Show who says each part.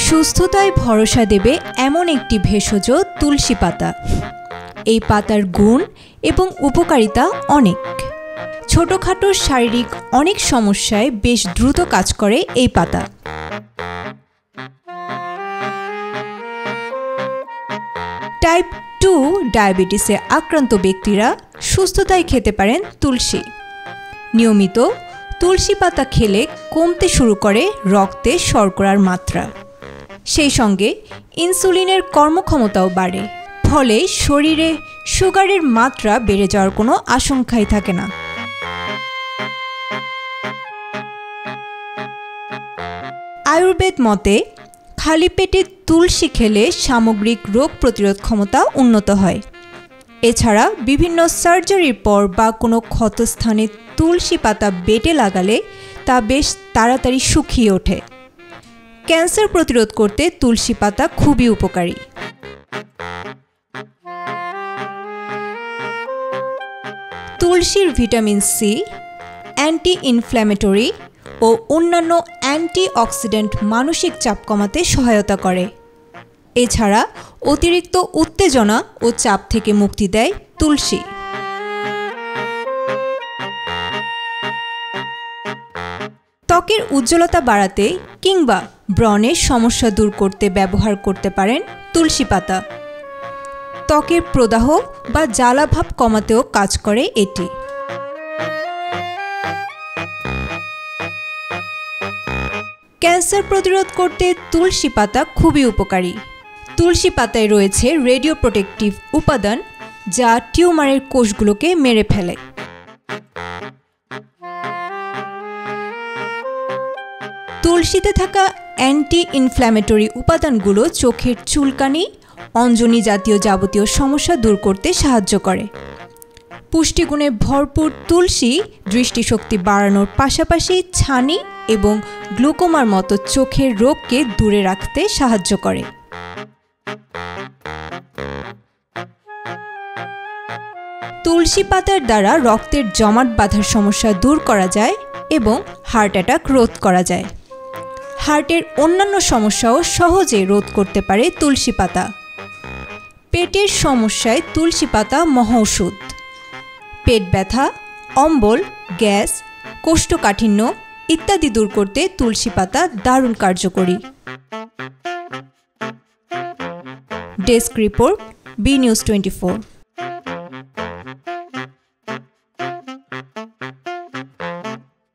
Speaker 1: সুস্থতায় ভরসা দেবে এমন একটি ভেষজ তুলসী পাতা। এই পাতার গুণ এবং উপকারিতা অনেক। ছোটখাটো শারীরিক অনেক সমস্যায় বেশ দ্রুত কাজ করে এই পাতা। টাইপ 2 ডায়াবেটিসে আক্রান্ত ব্যক্তিরা সুস্থতায় খেতে পারেন তুলসী। নিয়মিত তুলসী পাতা খেলে কমতে শুরু করে রক্তে শর্করার মাত্রা, সেই সঙ্গে ইনসুলিনের কর্মক্ষমতাও বাড়ে, ফলে শরীরে সুগারের মাত্রা বেড়ে যাওয়ার কোনো আশঙ্কাই থাকে না। আয়ুর্বেদ মতে খালি পেটে তুলসী খেলে সামগ্রিক রোগ প্রতিরোধ ক্ষমতা উন্নত হয়। এছাড়া বিভিন্ন সার্জারির পর বা কোনো ক্ষতস্থানে তুলসী পাতা বেটে লাগালে তা বেশ তাড়াতাড়ি শুকিয়ে ওঠে। ক্যান্সার প্রতিরোধ করতে তুলসী পাতা খুবই উপকারী। তুলসীর ভিটামিন সি অ্যান্টি ইনফ্ল্যামেটরি ও অন্যান্য অ্যান্টিঅক্সিডেন্ট মানসিক চাপ কমাতে সহায়তা করে। এছাড়া অতিরিক্ত উত্তেজনা ও চাপ থেকে মুক্তি দেয় তুলসী। ত্বকের উজ্জ্বলতা বাড়াতে কিংবা ব্রণের সমস্যা দূর করতে ব্যবহার করতে পারেন তুলসী পাতা। ত্বকের প্রদাহ বা জ্বালাভাব কমাতেও কাজ করে এটি। ক্যান্সার প্রতিরোধ করতে তুলসী পাতা খুবই উপকারী। তুলসী পাতায় রয়েছে রেডিও প্রোটেক্টিভ উপাদান, যা টিউমারের কোষগুলোকে মেরে ফেলে। তুলসীতে থাকা অ্যান্টি ইনফ্ল্যামেটরি উপাদানগুলো চোখের চুলকানি, অঞ্জনি জাতীয় যাবতীয় সমস্যা দূর করতে সাহায্য করে। পুষ্টিগুণে ভরপুর তুলসী দৃষ্টিশক্তি বাড়ানোর পাশাপাশি ছানি এবং গ্লুকোমার মতো চোখের রোগকে দূরে রাখতে সাহায্য করে। তুলসী পাতার দ্বারা রক্তের জমাট বাঁধার সমস্যা দূর করা যায় এবং হার্ট অ্যাটাক রোধ করা যায়। হার্টের অন্যান্য সমস্যাও সহজে রোধ করতে পারে তুলসী পাতা। পেটের সমস্যায় তুলসী পাতা মহৌষধ। পেট ব্যথা, অম্বল, গ্যাস, কোষ্ঠকাঠিন্য ইত্যাদি দূর করতে তুলসী পাতা দারুণ কার্যকরী। Desk report, B news 24।